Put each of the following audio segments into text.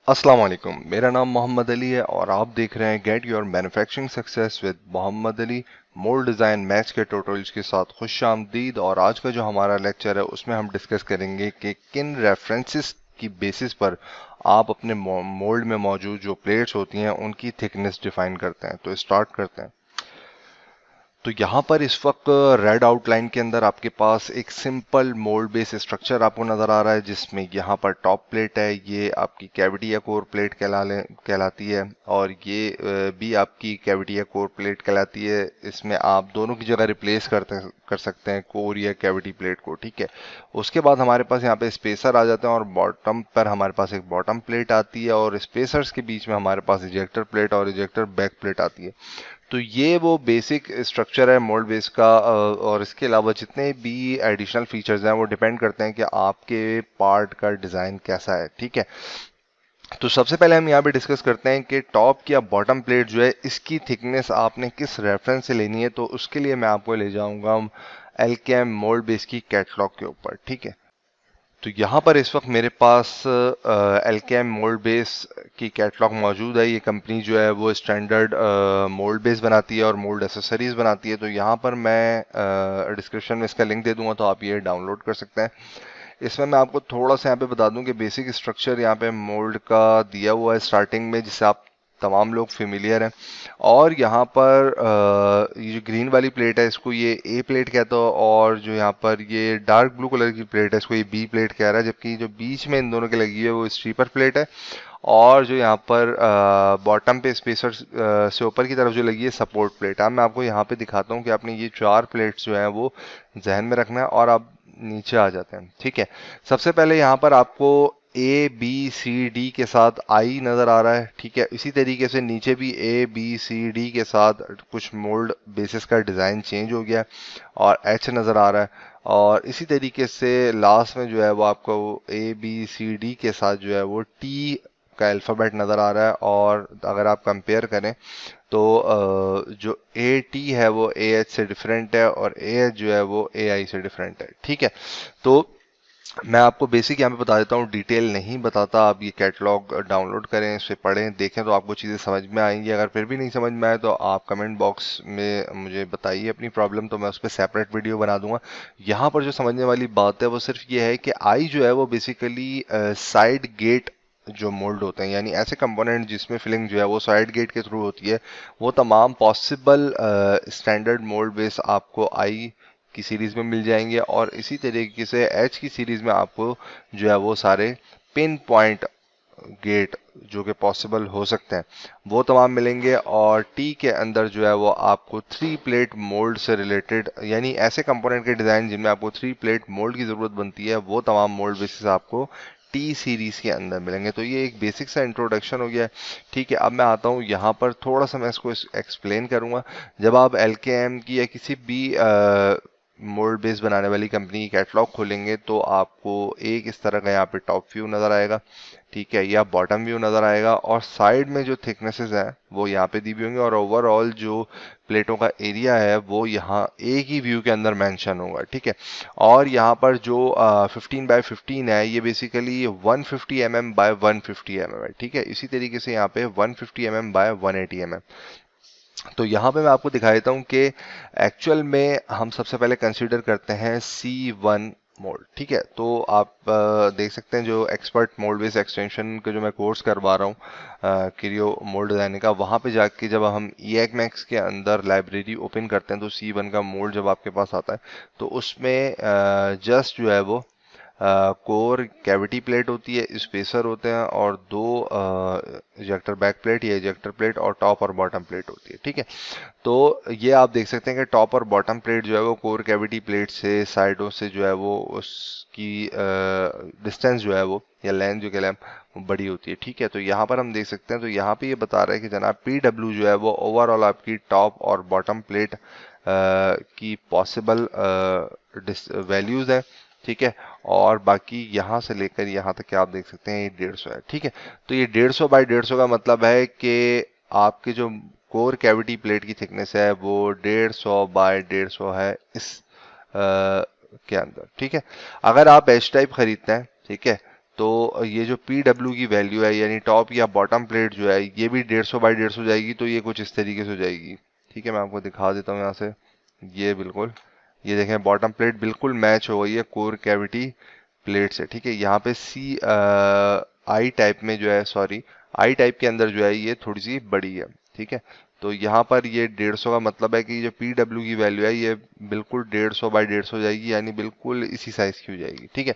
अस्सलाम वालेकुम। मेरा नाम मोहम्मद अली है और आप देख रहे हैं get your manufacturing success with Mohammad Ali. Mould design maths के ट्यूटोरियल्स के साथ खुश आमदीद। और आज का जो हमारा लेक्चर है उसमें हम डिस्कस करेंगे कि किन रेफरेंसेस की बेसिस पर आप अपने मोल्ड में मौजूद जो प्लेट्स होती हैं उनकी थिकनेस डिफाइन करते हैं। तो स्टार्ट करते हैं। तो यहाँ पर इस वक्त रेड आउटलाइन के अंदर आपके पास एक सिंपल मोल्ड बेस स्ट्रक्चर आपको नजर आ रहा है, जिसमें यहाँ पर टॉप प्लेट है, ये आपकी कैविटी या कोर प्लेट कहलाती है, और ये भी आपकी कैविटी या कोर प्लेट कहलाती है। इसमें आप दोनों की जगह रिप्लेस कर सकते हैं कोर या कैविटी प्लेट को। ठीक है। उसके बाद हमारे पास यहाँ पे स्पेसर आ जाते हैं और बॉटम पर हमारे पास एक बॉटम प्लेट आती है, और स्पेसर्स के बीच में हमारे पास इजेक्टर प्लेट और इजेक्टर बैक प्लेट आती है। तो ये वो बेसिक स्ट्रक्चर है मोल्ड बेस का। और इसके अलावा जितने भी एडिशनल फीचर्स हैं वो डिपेंड करते हैं कि आपके पार्ट का डिज़ाइन कैसा है। ठीक है। तो सबसे पहले हम यहाँ पे डिस्कस करते हैं कि टॉप या बॉटम प्लेट जो है इसकी थिकनेस आपने किस रेफरेंस से लेनी है। तो उसके लिए मैं आपको ले जाऊंगा एलकेएम मोल्ड बेस की कैटलॉग के ऊपर। ठीक है। तो यहाँ पर इस वक्त मेरे पास एलकेएम मोल्ड बेस की कैटलॉग मौजूद है। ये कंपनी जो है वो स्टैंडर्ड मोल्ड बेस बनाती है और मोल्ड एसेसरीज बनाती है। तो यहाँ पर मैं डिस्क्रिप्शन में इसका लिंक दे दूंगा, तो आप ये डाउनलोड कर सकते हैं। इसमें मैं आपको थोड़ा सा यहाँ पे बता दूं कि बेसिक स्ट्रक्चर यहाँ पे मोल्ड का दिया हुआ है स्टार्टिंग में, जिससे आप तमाम लोग फेमिलियर हैं। और यहाँ पर ये जो ग्रीन वाली प्लेट है इसको ये ए प्लेट कहता है, और जो यहाँ पर ये डार्क ब्लू कलर की प्लेट है इसको ये बी प्लेट कह रहा है, जबकि जो बीच में इन दोनों के लगी है वो स्ट्रीपर प्लेट है। और जो यहाँ पर बॉटम पे स्पेसर से ऊपर की तरफ जो लगी है सपोर्ट प्लेट। अब मैं आपको यहाँ पे दिखाता हूँ कि आपने ये चार प्लेट्स जो हैं वो जहन में रखना है, और आप नीचे आ जाते हैं। ठीक है। सबसे पहले यहाँ पर आपको ए बी सी डी के साथ आई नज़र आ रहा है। ठीक है। इसी तरीके से नीचे भी ए बी सी डी के साथ कुछ मोल्ड बेसिस का डिज़ाइन चेंज हो गया है और एच नज़र आ रहा है। और इसी तरीके से लास्ट में जो है वो आपको ए बी सी डी के साथ जो है वो टी का अल्फ़ाबेट नज़र आ रहा है। और अगर आप कंपेयर करें तो जो ए टी है वो ए एच से डिफरेंट है, और ए एच जो है वो ए आई से डिफरेंट है। ठीक है। तो मैं आपको बेसिक यहाँ पे बता देता हूँ, डिटेल नहीं बताता। आप ये कैटलॉग डाउनलोड करें, इसे पढ़ें, देखें, तो आपको चीज़ें समझ में आएंगी। अगर फिर भी नहीं समझ में आए तो आप कमेंट बॉक्स में मुझे बताइए अपनी प्रॉब्लम, तो मैं उस पर सेपरेट वीडियो बना दूंगा। यहाँ पर जो समझने वाली बात है वो सिर्फ ये है कि आई जो है वो बेसिकली साइड गेट जो मोल्ड होते हैं, यानी ऐसे कंपोनेंट जिसमें फिलिंग जो है वो साइड गेट के थ्रू होती है, वो तमाम पॉसिबल स्टैंडर्ड मोल्ड बेस आपको आई की सीरीज में मिल जाएंगे। और इसी तरीके से एच की सीरीज में आपको जो है वो सारे पिन पॉइंट गेट जो कि पॉसिबल हो सकते हैं वो तमाम मिलेंगे। और टी के अंदर जो है वो आपको थ्री प्लेट मोल्ड से रिलेटेड, यानी ऐसे कंपोनेंट के डिज़ाइन जिनमें आपको थ्री प्लेट मोल्ड की ज़रूरत बनती है, वो तमाम मोल्ड बेसिस आपको टी सीरीज के अंदर मिलेंगे। तो ये एक बेसिक सा इंट्रोडक्शन हो गया है। ठीक है। अब मैं आता हूँ यहाँ पर, थोड़ा सा मैं इसको एक्सप्लेन करूँगा। जब आप एलकेएम की या किसी भी मोल्ड बेस बनाने वाली कंपनी की कैटलॉग खोलेंगे तो आपको एक इस तरह का यहाँ पे टॉप व्यू नज़र आएगा। ठीक है। या बॉटम व्यू नज़र आएगा, और साइड में जो थिकनेसेस हैं वो यहाँ पे दी हुई होंगी, और ओवरऑल जो प्लेटों का एरिया है वो यहाँ एक ही व्यू के अंदर मेंशन होगा। ठीक है। और यहाँ पर जो 15x15 है ये बेसिकली 150 mm बाय 150 mm है। ठीक है। इसी तरीके से यहाँ पे 150 mm बाय 180 mm। तो यहाँ पे मैं आपको दिखा देता हूँ कि एक्चुअल में हम सबसे पहले कंसीडर करते हैं C1 मोड। ठीक है। तो आप देख सकते हैं जो एक्सपर्ट मोल्ड बेस एक्सटेंशन का जो मैं कोर्स करवा रहा हूँ क्रियो मोल्ड डिजाइनिंग का, वहाँ पे जाके जब हम EAC के अंदर लाइब्रेरी ओपन करते हैं तो C1 का मोल्ड जब आपके पास आता है तो उसमें जस्ट जो है वो कोर कैविटी प्लेट होती है, स्पेसर होते हैं, और दो इजेक्टर बैक प्लेट या इजेक्टर प्लेट और टॉप और बॉटम प्लेट होती है। ठीक है। तो ये आप देख सकते हैं कि टॉप और बॉटम प्लेट जो है वो कोर कैविटी प्लेट से साइडों से जो है वो उसकी डिस्टेंस जो है वो या लेंथ जो कह वो बड़ी होती है। ठीक है। तो यहाँ पर हम देख सकते हैं, तो यहाँ पे ये बता रहा है कि जनाब PW जो है वो ओवरऑल आपकी टॉप और बॉटम प्लेट की पॉसिबल वैल्यूज है। ठीक है। और बाकी यहाँ से लेकर यहाँ तक के आप देख सकते हैं ये 150 है। ठीक है। तो ये 150 बाई 150 का मतलब है कि आपके जो कोर कैविटी प्लेट की थिकनेस है वो 150 बाय 150 है इस के अंदर। ठीक है। अगर आप एच टाइप खरीदते हैं, ठीक है, तो ये जो PW की वैल्यू है यानी टॉप या बॉटम प्लेट जो है ये भी 150 बाई 150 जाएगी, तो ये कुछ इस तरीके से हो जाएगी। ठीक है, मैं आपको दिखा देता हूँ यहाँ से। ये बिल्कुल, ये देखें बॉटम प्लेट बिल्कुल मैच हो गई है कोर कैविटी प्लेट से। ठीक है, यहाँ पे आई टाइप में जो है, सॉरी आई टाइप के अंदर जो है ये थोड़ी सी बड़ी है। ठीक है, तो यहाँ पर ये 150 का मतलब है कि जो PW की वैल्यू है ये बिल्कुल 150 बाई 150 जाएगी, यानी बिल्कुल इसी साइज की हो जाएगी। ठीक है,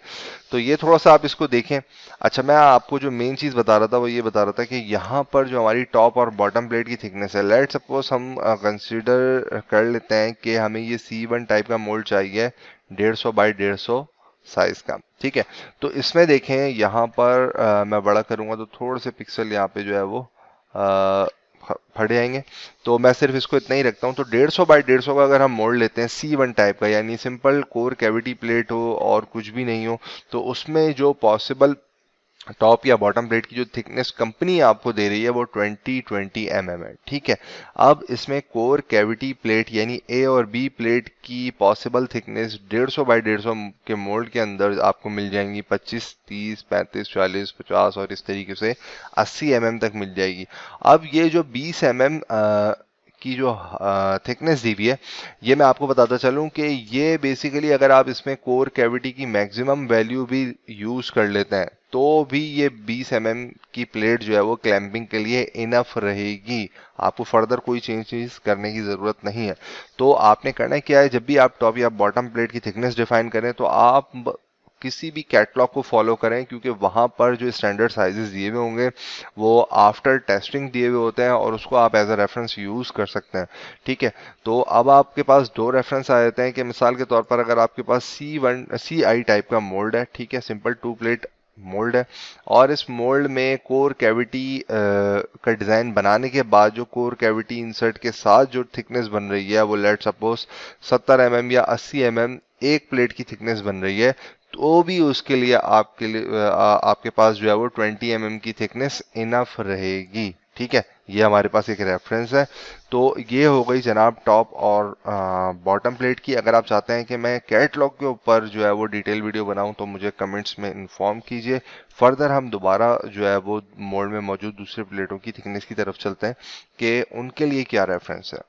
तो ये थोड़ा सा आप इसको देखें। अच्छा, मैं आपको जो मेन चीज बता रहा था वो ये बता रहा था कि यहाँ पर जो हमारी टॉप और बॉटम प्लेट की थिकनेस है, लेट सपोज हम कंसीडर कर लेते हैं कि हमें ये C1 टाइप का मोल्ड चाहिए 150 बाई 150 साइज का। ठीक है, तो इसमें देखें यहाँ पर मैं बड़ा करूंगा तो थोड़े से पिक्सल यहाँ पे जो है वो फट जाएंगे, तो मैं सिर्फ इसको इतना ही रखता हूँ। तो 150 बाई 150 का अगर हम मोल्ड लेते हैं C1 टाइप का, यानी सिंपल कोर कैविटी प्लेट हो और कुछ भी नहीं हो, तो उसमें जो पॉसिबल टॉप या बॉटम प्लेट की जो थिकनेस कंपनी आपको दे रही है वो 20-20 mm है। ठीक है, अब इसमें कोर कैविटी प्लेट यानी A और B प्लेट की पॉसिबल थिकनेस 150 बाई 150 के मोल्ड के अंदर आपको मिल जाएंगी 25, 30, 35, 40, 50 और इस तरीके से 80 mm तक मिल जाएगी। अब ये जो 20 mm की जो थिकनेस दी हुई है, ये मैं आपको बताता चलूं कि ये बेसिकली अगर आप इसमें कोर कैविटी की मैक्सिमम वैल्यू भी यूज कर लेते हैं तो भी ये 20 mm की प्लेट जो है वो क्लैंपिंग के लिए इनफ रहेगी। आपको फर्दर कोई चेंजेस करने की ज़रूरत नहीं है। तो आपने करना क्या है, जब भी आप टॉप या बॉटम प्लेट की थिकनेस डिफाइन करें तो आप किसी भी कैटलॉग को फॉलो करें, क्योंकि वहां पर जो स्टैंडर्ड साइजेस दिए हुए होंगे वो आफ्टर टेस्टिंग दिए हुए होते हैं और उसको आप एज अ रेफरेंस यूज कर सकते हैं। ठीक है, तो अब आपके पास दो रेफरेंस आ जाते हैं कि मिसाल के तौर पर अगर आपके पास CI टाइप का मोल्ड है, ठीक है, सिंपल 2 प्लेट मोल्ड है, और इस मोल्ड में कोर कैविटी का डिज़ाइन बनाने के बाद जो कोर कैविटी इंसर्ट के साथ जो थिकनेस बन रही है वो लेट सपोज 70 mm या 80 mm एक प्लेट की थिकनेस बन रही है, तो भी उसके लिए आपके पास जो है वो 20 mm की थिकनेस इनफ रहेगी। ठीक है, ये हमारे पास एक रेफरेंस है। तो ये हो गई जनाब टॉप और बॉटम प्लेट की। अगर आप चाहते हैं कि मैं कैटलॉग के ऊपर जो है वो डिटेल वीडियो बनाऊं तो मुझे कमेंट्स में इन्फॉर्म कीजिए। फर्दर हम दोबारा जो है वो मोल्ड में मौजूद दूसरे प्लेटों की थिकनेस की तरफ चलते हैं कि उनके लिए क्या रेफरेंस है।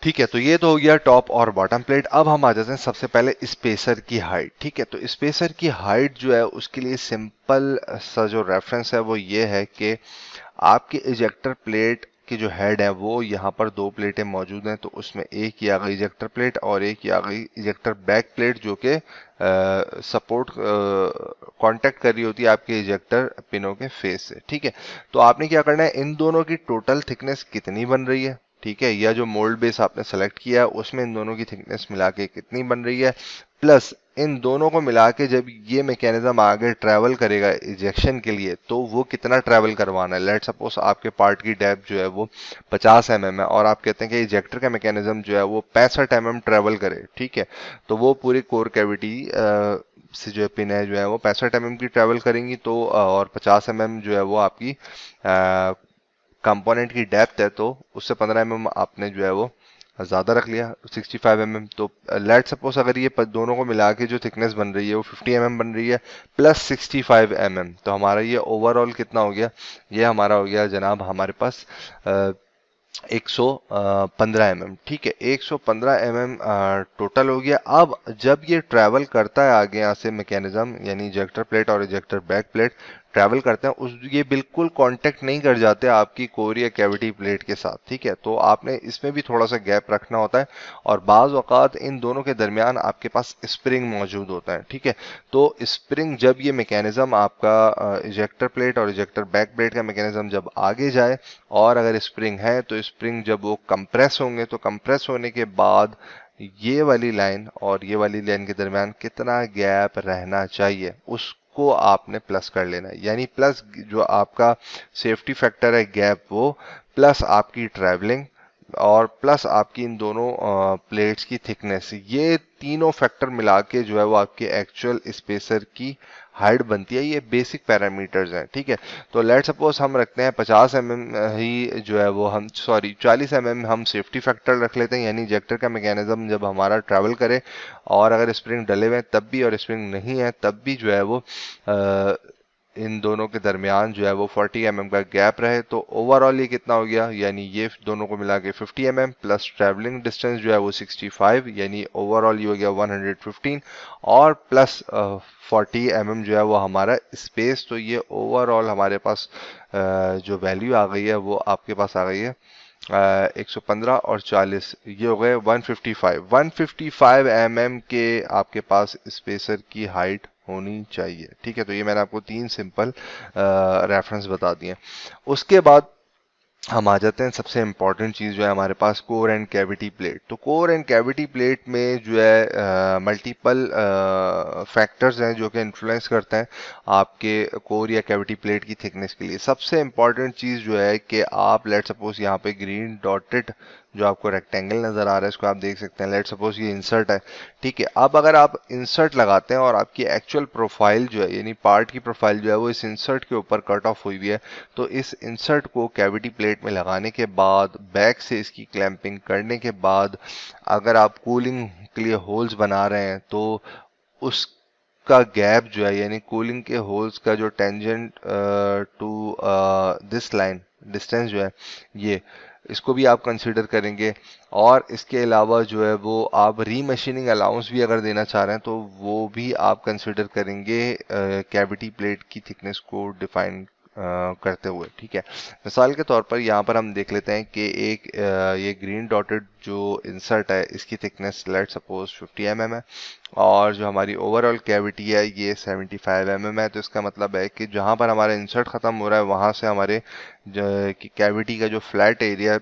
ठीक है, तो ये तो हो गया टॉप और बॉटम प्लेट। अब हम आ जाते हैं सबसे पहले स्पेसर की हाइट। ठीक है, तो स्पेसर की हाइट जो है उसके लिए सिंपल सा जो रेफरेंस है वो ये है कि आपके इजेक्टर प्लेट की जो हेड है वो यहाँ पर दो प्लेटें मौजूद हैं, तो उसमें एक ही आ गई इजेक्टर प्लेट और एक ही आ गई इजेक्टर बैक प्लेट जो कि सपोर्ट कांटेक्ट कर रही होती है आपके इजेक्टर पिनों के फेस से। ठीक है, तो आपने क्या करना है, इन दोनों की टोटल थिकनेस कितनी बन रही है, ठीक है, या जो मोल्ड बेस आपने सेलेक्ट किया है उसमें इन दोनों की थिकनेस मिला के कितनी बन रही है, प्लस इन दोनों को मिला के जब ये मैकेनिज्म आगे ट्रैवल करेगा इजेक्शन के लिए तो वो कितना ट्रैवल करवाना है। लेट सपोज आपके पार्ट की डेप्थ जो है वो 50 mm है और आप कहते हैं कि इजेक्टर का मैकेनिज्म जो है वो 65 mm ट्रैवल करे। ठीक है, तो वो पूरी कोर कैविटी से जो पिन है जो है वो 65 mm की ट्रैवल करेंगी, तो और 50 mm जो है वो आपकी कंपोनेंट की डेप्थ है, तो उससे 15 mm आपने जो है वो ज़्यादा रख लिया 65 mm। तो लेट सपोज अगर ये दोनों को मिला के जो थिकनेस बन रही है वो 50 mm बन रही है प्लस 65 mm, तो हमारा ये ओवरऑल कितना हो गया, ये हमारा हो गया जनाब हमारे पास 115 mm। ठीक है, 115 mm टोटल हो गया। अब जब ये ट्रैवल करता है आगे यहाँ से मैकेनिज्म यानी इजेक्टर प्लेट और इजेक्टर बैक प्लेट ट्रैवल करते हैं उस ये बिल्कुल कांटेक्ट नहीं कर जाते आपकी कोर या कैविटी प्लेट के साथ। ठीक है, तो आपने इसमें भी थोड़ा सा गैप रखना होता है और बाज औकात इन दोनों के दरमियान आपके पास स्प्रिंग मौजूद होता है। ठीक है, तो स्प्रिंग जब ये मैकेनिज्म आपका इजेक्टर प्लेट और इजेक्टर बैक प्लेट का मैकेनिज्म जब आगे जाए और अगर स्प्रिंग है तो स्प्रिंग जब वो कंप्रेस होंगे तो कंप्रेस होने के बाद ये वाली लाइन और ये वाली लाइन के दरमियान कितना गैप रहना चाहिए उसको आपने प्लस कर लेना है, यानी प्लस जो आपका सेफ्टी फैक्टर है गैप वो प्लस आपकी ट्रैवलिंग और प्लस आपकी इन दोनों प्लेट्स की थिकनेस, ये तीनों फैक्टर मिला के जो है वो आपके एक्चुअल स्पेसर की हाइट बनती है। ये बेसिक पैरामीटर्स हैं, ठीक है। तो लेट सपोज हम रखते हैं 50 ही जो है वो हम 40 हम सेफ्टी फैक्टर रख लेते हैं, यानी इजेक्टर का मैकेनिज्म जब हमारा ट्रैवल करे और अगर स्प्रिंग डले हुए हैं तब भी और स्प्रिंग नहीं है तब भी जो है वो इन दोनों के दरमियान जो है वो 40 का गैप रहे। तो ओवरऑल ये कितना हो गया, यानी ये दोनों को मिला के 50 प्लस ट्रैवलिंग डिस्टेंस जो है वो 65, यानी ओवरऑल ये हो गया 115 और प्लस 40 जो है वो हमारा स्पेस। तो ये ओवरऑल हमारे पास जो वैल्यू आ गई है वो आपके पास आ गई है 115 और 40, ये हो गए 155 के आपके पास स्पेसर की हाइट होनी चाहिए, ठीक है। तो ये मैंने आपको 3 सिंपल रेफरेंस बता दिए। उसके बाद हम आ जाते हैं सबसे इंपॉर्टेंट चीज़ जो है हमारे पास, कोर एंड कैविटी प्लेट। तो कोर एंड कैविटी प्लेट में जो है मल्टीपल फैक्टर्स हैं जो कि इन्फ्लुएंस करते हैं आपके कोर या कैविटी प्लेट की थिकनेस के लिए। सबसे इंपॉर्टेंट चीज़ जो है कि आप लेट सपोज यहाँ पे ग्रीन डॉटेड जो आपको रेक्टेंगल नजर आ रहा है इसको आप देख सकते हैं। लेट सपोज ये इंसर्ट है, ठीक है। अब अगर आप इंसर्ट लगाते हैं और आपकी एक्चुअल प्रोफाइल जो है यानी पार्ट की प्रोफाइल जो है वो इस इंसर्ट के ऊपर कट ऑफ हुई हुई है, तो इस इंसर्ट को कैविटी प्लेट में लगाने के बाद बैक से इसकी क्लैंपिंग करने के बाद अगर आप कूलिंग के लिए होल्स बना रहे हैं तो उसका गैप जो है यानी कूलिंग के होल्स का जो tangent to this line distance जो है ये इसको भी आप कंसीडर करेंगे। और इसके अलावा जो है वो आप रीमशीनिंग अलाउंस भी अगर देना चाह रहे हैं तो वो भी आप कंसीडर करेंगे कैविटी प्लेट की थिकनेस को डिफाइन करते हुए, ठीक है। मिसाल के तौर पर यहाँ पर हम देख लेते हैं कि एक ये ग्रीन डॉटेड जो इंसर्ट है इसकी थिकनेस लेट सपोज 50 है और जो हमारी ओवरऑल कैविटी है ये 75 है। तो इसका मतलब है कि जहाँ पर हमारा इंसर्ट खत्म हो रहा है वहाँ से हमारे कैविटी का जो फ्लैट एरिया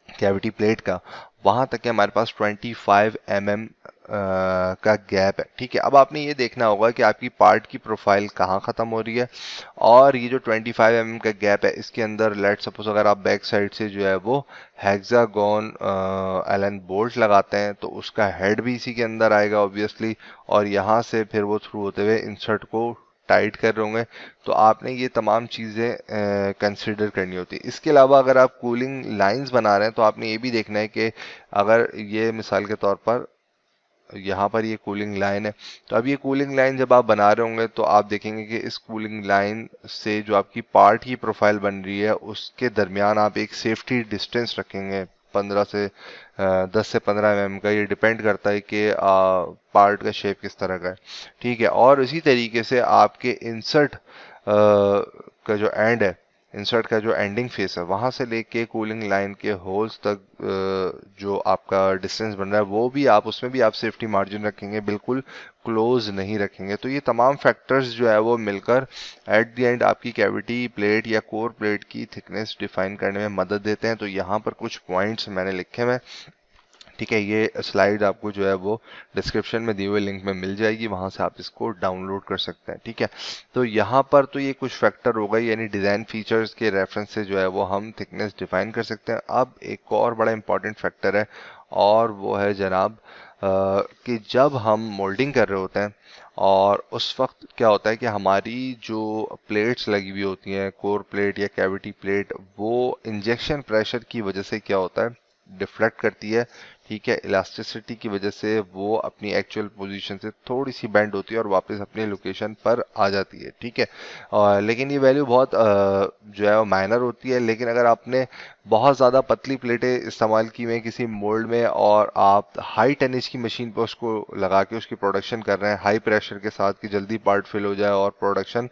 कैविटी प्लेट का वहां तक के हमारे पास 25 का गैप है, ठीक है। अब आपने ये देखना होगा कि आपकी पार्ट की प्रोफाइल कहाँ खत्म हो रही है और ये जो 25 का गैप है इसके अंदर लेट सपोज अगर आप बैक साइड से जो है वो हेक्सागोन एलन बोल्ट लगाते हैं तो उसका हेड भी इसी के अंदर आएगा ऑब्वियसली, और यहाँ से फिर वो थ्रू होते हुए इंसर्ट को टाइट कर रहे होंगे। तो आपने ये तमाम चीज़ें कंसिडर करनी होती है। इसके अलावा अगर आप कूलिंग लाइंस बना रहे हैं तो आपने ये भी देखना है कि अगर ये मिसाल के तौर पर यहाँ पर ये कूलिंग लाइन है, तो अब ये कूलिंग लाइन जब आप बना रहे होंगे तो आप देखेंगे कि इस कूलिंग लाइन से जो आपकी पार्ट की प्रोफाइल बन रही है उसके दरमियान आप एक सेफ्टी डिस्टेंस रखेंगे 10 से 15 का। ये डिपेंड करता है कि पार्ट का शेप किस तरह का है, ठीक है। और इसी तरीके से आपके इंसर्ट का जो एंड है, इंसर्ट का जो एंडिंग फेस है वहां से लेके कूलिंग लाइन के होल्स तक जो आपका डिस्टेंस बन रहा है वो भी आप उसमें भी आप सेफ्टी मार्जिन रखेंगे, बिल्कुल क्लोज नहीं रखेंगे। तो ये तमाम फैक्टर्स जो है वो मिलकर एट द एंड आपकी कैविटी प्लेट या कोर प्लेट की थिकनेस डिफाइन करने में मदद देते हैं। तो यहाँ पर कुछ पॉइंट्स मैंने लिखे हुए, ठीक है। ये स्लाइड आपको जो है वो डिस्क्रिप्शन में दिए हुए लिंक में मिल जाएगी, वहां से आप इसको डाउनलोड कर सकते हैं, ठीक है। तो यहाँ पर तो ये कुछ फैक्टर हो गए यानी डिज़ाइन फीचर्स के रेफरेंस से जो है वो हम थिकनेस डिफाइन कर सकते हैं। अब एक और बड़ा इंपॉर्टेंट फैक्टर है और वो है जनाब कि जब हम मोल्डिंग कर रहे होते हैं और उस वक्त क्या होता है कि हमारी जो प्लेट्स लगी हुई होती हैं कोर प्लेट या कैविटी प्लेट वो इंजेक्शन प्रेशर की वजह से क्या होता है डिफ्लेक्ट करती है, ठीक है। इलास्टिसिटी की वजह से वो अपनी एक्चुअल पोजीशन से थोड़ी सी बेंड होती है और वापस अपनी लोकेशन पर आ जाती है, ठीक है। लेकिन ये वैल्यू बहुत जो है वो माइनर होती है। लेकिन अगर आपने बहुत ज़्यादा पतली प्लेटें इस्तेमाल की हुई किसी मोल्ड में और आप हाई टेनिस की मशीन पर उसको लगा के उसकी प्रोडक्शन कर रहे हैं हाई प्रेशर के साथ कि जल्दी पार्ट फिल हो जाए और प्रोडक्शन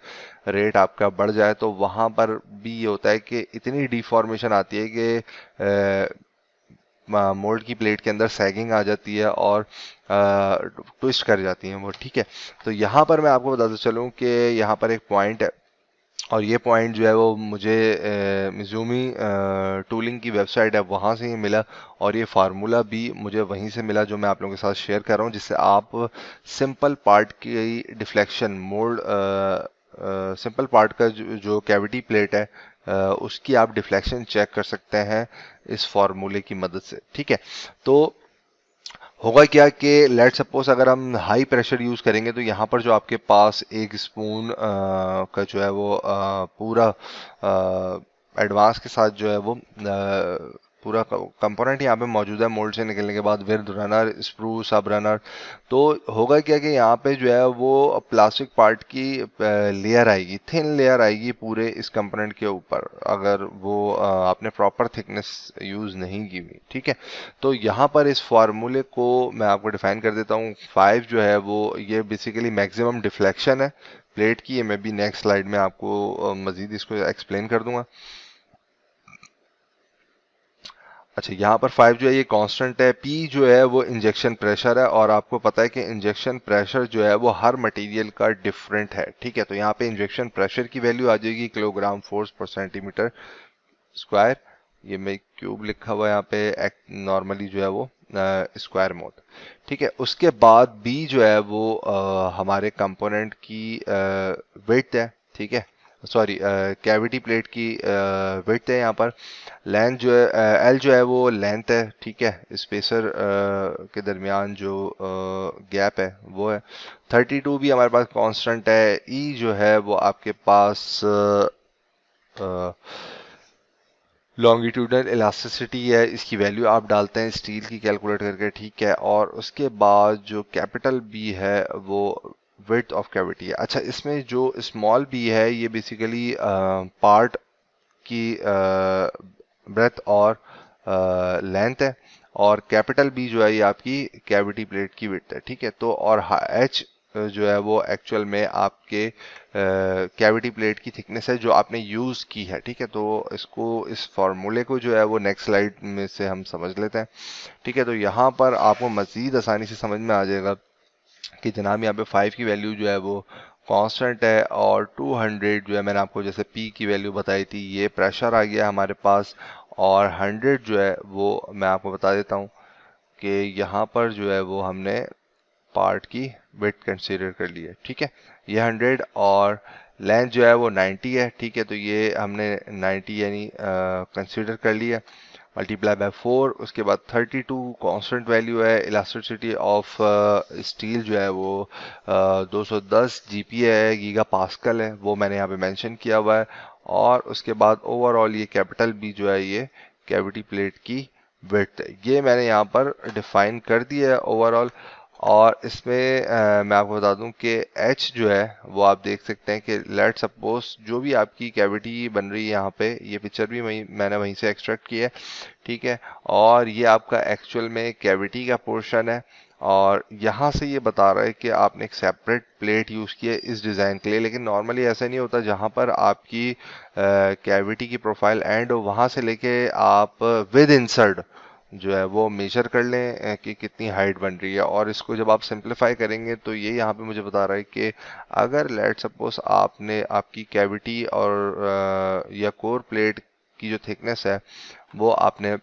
रेट आपका बढ़ जाए, तो वहाँ पर भी ये होता है कि इतनी डिफॉर्मेशन आती है कि मोल्ड की प्लेट के अंदर सैगिंग आ जाती है और ट्विस्ट कर जाती हैं वो, ठीक है। तो यहाँ पर मैं आपको बताता चलूँ कि यहाँ पर एक पॉइंट है और ये पॉइंट जो है वो मुझे मिज़ूमी टूलिंग की वेबसाइट है वहाँ से ही मिला और ये फार्मूला भी मुझे वहीं से मिला जो मैं आप लोगों के साथ शेयर कर रहा हूँ, जिससे आप सिंपल पार्ट की डिफ्लेक्शन मोल्ड सिंपल पार्ट का जो कैविटी प्लेट है उसकी आप डिफ्लेक्शन चेक कर सकते हैं इस फॉर्मूले की मदद से। ठीक है, तो होगा क्या कि लेट सपोज अगर हम हाई प्रेशर यूज करेंगे तो यहाँ पर जो आपके पास एक स्पून का जो है वो पूरा एडवांस के साथ जो है वो पूरा कंपोनेंट यहाँ पे मौजूद है मोल्ड से निकलने के बाद, विद रनर, स्प्रू, सब रनर। तो होगा क्या कि यहाँ पे जो है वो प्लास्टिक पार्ट की लेयर आएगी, थिन लेयर आएगी पूरे इस कंपोनेंट के ऊपर, अगर वो आपने प्रॉपर थिकनेस यूज नहीं की हुई। ठीक है, तो यहाँ पर इस फार्मूले को मैं आपको डिफाइन कर देता हूँ। 5 जो है वो ये बेसिकली मैक्सिमम डिफ्लेक्शन है प्लेट की। ये मैं भी नेक्स्ट स्लाइड में आपको मजीद इसको एक्सप्लेन कर दूंगा। अच्छा, यहाँ पर 5 जो है ये कांस्टेंट है। P जो है वो इंजेक्शन प्रेशर है, और आपको पता है कि इंजेक्शन प्रेशर जो है वो हर मटेरियल का डिफरेंट है। ठीक है, तो यहाँ पे इंजेक्शन प्रेशर की वैल्यू आ जाएगी किलोग्राम फोर्स पर सेंटीमीटर स्क्वायर। ये में क्यूब लिखा हुआ है यहाँ पे, नॉर्मली जो है वो स्क्वायर मोड। ठीक है, उसके बाद B जो है वो हमारे कंपोनेंट की विड्थ है। ठीक है, सॉरी, कैविटी प्लेट की विड्थ है यहाँ पर। लेंथ जो है L जो है वो लेंथ है। ठीक है, स्पेसर के दरमियान जो गैप है वो है। 32 भी हमारे पास कांस्टेंट है। E जो है वो आपके पास लॉन्गिट्यूडनल इलास्टिसिटी है, इसकी वैल्यू आप डालते हैं स्टील की कैलकुलेट करके। ठीक है, और उसके बाद जो कैपिटल बी है वो विड्थ ऑफ कैविटी है। अच्छा, इसमें जो स्मॉल बी है ये बेसिकली पार्ट की ब्रेथ और लेंथ है, और कैपिटल बी जो है ये आपकी कैविटी प्लेट की विड्थ है। ठीक है, तो और एच जो है वो एक्चुअल में आपके कैविटी प्लेट की थिकनेस है जो आपने यूज की है। ठीक है, तो इसको, इस फॉर्मूले को जो है वो नेक्स्ट स्लाइड में से हम समझ लेते हैं। ठीक है, तो यहाँ पर आपको मजीद आसानी से समझ में आ जाएगा कि जनाब यहाँ पे 5 की वैल्यू जो है वो कांस्टेंट है, और 200 जो है मैंने आपको जैसे P की वैल्यू बताई थी, ये प्रेशर आ गया हमारे पास, और 100 जो है वो मैं आपको बता देता हूँ कि यहाँ पर जो है वो हमने पार्ट की विड्थ कंसीडर कर ली है। ठीक है, ये 100, और लेंथ जो है वो 90 है। ठीक है, तो ये हमने 90 यानी कंसीडर कर लिया, मल्टीप्लाई बाय 4। उसके बाद 32 कांस्टेंट वैल्यू है। इलास्टिसिटी ऑफ स्टील जो है वो 210 जीपीए है, गीगा पास्कल है, वो मैंने यहाँ पे मेंशन किया हुआ है। और उसके बाद ओवरऑल ये कैपिटल बी जो है ये कैविटी प्लेट की विड्थ है, ये मैंने यहाँ पर डिफाइन कर दिया है ओवरऑल। और इसमें मैं आपको बता दूं कि H जो है वो आप देख सकते हैं कि लेट सपोज जो भी आपकी कैविटी बन रही है यहाँ पे, ये पिक्चर भी मैंने वहीं से एक्सट्रैक्ट की है। ठीक है, और ये आपका एक्चुअल में कैविटी का पोर्शन है, और यहाँ से ये बता रहा है कि आपने एक सेपरेट प्लेट यूज़ की है इस डिज़ाइन के लिए। लेकिन नॉर्मली ऐसा नहीं होता, जहाँ पर आपकी कैविटी की प्रोफाइल एंड हो वहाँ से लेके आप विद इंसर्ट जो है वो मेजर कर लें कि कितनी हाइट बन रही है। और इसको जब आप सिंप्लीफाई करेंगे तो ये यहाँ पे मुझे बता रहा है कि अगर लेट सपोज आपने आपकी कैविटी और या कोर प्लेट की जो थिकनेस है वो आपने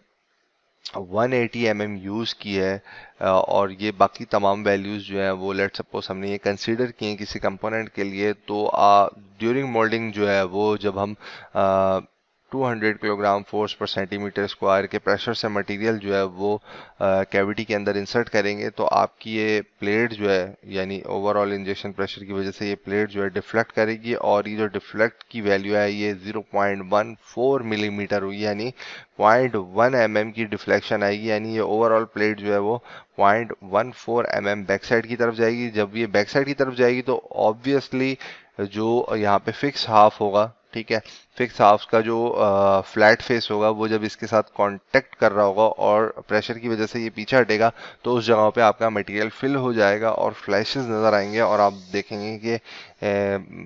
180 mm यूज़ की है, और ये बाकी तमाम वैल्यूज़ जो हैं वो लेट सपोज हमने ये कंसीडर किए किसी कंपोनेंट के लिए, तो ड्यूरिंग मोल्डिंग जो है वो जब हम 200 किलोग्राम फोर्स पर सेंटीमीटर स्क्वायर के प्रेशर से मटेरियल जो है वो कैविटी के अंदर इंसर्ट करेंगे, तो आपकी ये प्लेट जो है यानी ओवरऑल इंजेक्शन प्रेशर की वजह से ये प्लेट जो है डिफ्लेक्ट करेगी, और ये जो डिफ्लेक्ट की वैल्यू है ये 0.14 मिलीमीटर हुई, यानी 0.1 mm की डिफ्लेक्शन आएगी। यानी ये ओवरऑल प्लेट जो है वो 0.14 mm बैक साइड की तरफ जाएगी। जब ये बैक साइड की तरफ जाएगी तो ऑब्वियसली जो यहाँ पे फिक्स हाफ होगा, ठीक है, फिक्स हाफ का जो फ्लैट फेस होगा वो जब इसके साथ कांटेक्ट कर रहा होगा और प्रेशर की वजह से ये पीछे हटेगा, तो उस जगह पे आपका मटेरियल फिल हो जाएगा और फ्लैशेस नज़र आएंगे, और आप देखेंगे कि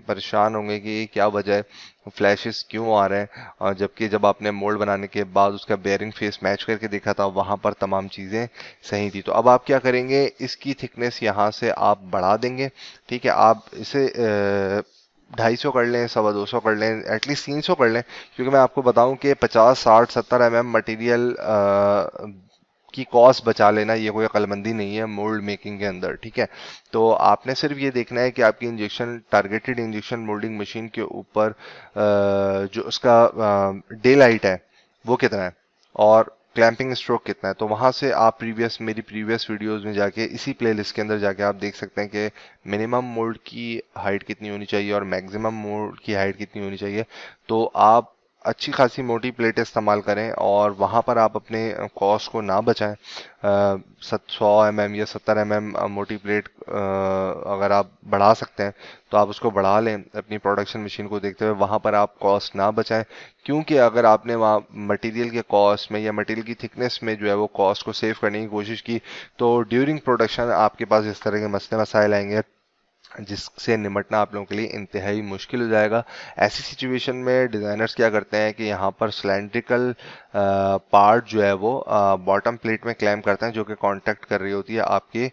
परेशान होंगे कि क्या वजह है, फ्लैशेस क्यों आ रहे हैं। और जबकि जब आपने मोल्ड बनाने के बाद उसका बेयरिंग फेस मैच करके देखा था वहाँ पर तमाम चीज़ें सही थी। तो अब आप क्या करेंगे, इसकी थिकनेस यहाँ से आप बढ़ा देंगे। ठीक है, आप इसे 250 कर लें, 225 कर लें, एटलीस्ट 300 कर लें, क्योंकि मैं आपको बताऊं कि 50, 60, 70 mm मटेरियल की कॉस्ट बचा लेना ये कोई अक्लमंदी नहीं है मोल्ड मेकिंग के अंदर, ठीक है। तो आपने सिर्फ ये देखना है कि आपकी injection targeted injection moulding machine के ऊपर जो उसका डे लाइट है वो कितना है और क्लैंपिंग स्ट्रोक कितना है। तो वहां से आप मेरी प्रीवियस वीडियोस में जाके इसी प्लेलिस्ट के अंदर जाके आप देख सकते हैं कि मिनिमम मोल्ड की हाइट कितनी होनी चाहिए और मैक्सिमम मोल्ड की हाइट कितनी होनी चाहिए। तो आप अच्छी खासी मोटी प्लेट इस्तेमाल करें और वहां पर आप अपने कॉस्ट को ना बचाएं। 100 mm या 70 mm मोटी प्लेट अगर आप बढ़ा सकते हैं तो आप उसको बढ़ा लें अपनी प्रोडक्शन मशीन को देखते हुए, वहां पर आप कॉस्ट ना बचाएं। क्योंकि अगर आपने वहाँ मटेरियल के कॉस्ट में या मटेरियल की थिकनेस में जो है वो कॉस्ट को सेव करने की कोशिश की तो ड्यूरिंग प्रोडक्शन आपके पास इस तरह के मसले मसाइल आएंगे जिससे निपटना आप लोगों के लिए इंतहाई मुश्किल हो जाएगा। ऐसी सिचुएशन में डिज़ाइनर्स क्या करते हैं कि यहाँ पर सिलेंड्रिकल पार्ट जो है वो बॉटम प्लेट में क्लैम्प करते हैं जो कि कांटेक्ट कर रही होती है आपके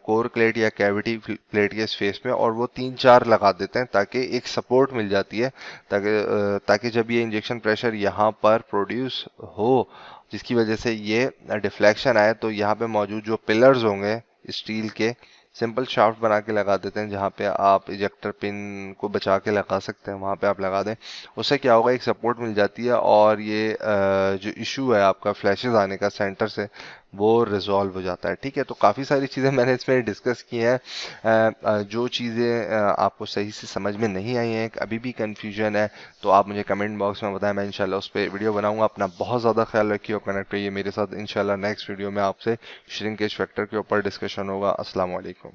कोर प्लेट या कैविटी प्लेट के स्पेस में, और वो 3-4 लगा देते हैं ताकि एक सपोर्ट मिल जाती है ताकि जब ये इंजेक्शन प्रेशर यहाँ पर प्रोड्यूस हो जिसकी वजह से ये डिफ्लेक्शन आए तो यहाँ पे मौजूद जो पिलर्स होंगे स्टील के सिंपल शाफ्ट बना के लगा देते हैं जहाँ पे आप इजेक्टर पिन को बचा के लगा सकते हैं वहाँ पे आप लगा दें। उससे क्या होगा, एक सपोर्ट मिल जाती है और ये जो इशू है आपका फ्लैशेस आने का सेंटर से वो रिजॉल्व हो जाता है, ठीक है। तो काफ़ी सारी चीज़ें मैंने इसमें डिस्कस की हैं। जो चीज़ें आपको सही से समझ में नहीं आई हैं, अभी भी कन्फ्यूजन है, तो आप मुझे कमेंट बॉक्स में बताएं, मैं इंशाल्लाह उस पर वीडियो बनाऊंगा। अपना बहुत ज़्यादा ख्याल रखिए और कनेक्ट रहिए मेरे साथ। इंशाल्लाह नेक्स्ट वीडियो में आपसे श्रिंकेज फैक्टर के ऊपर डिस्कशन होगा। अस्सलाम वालेकुम।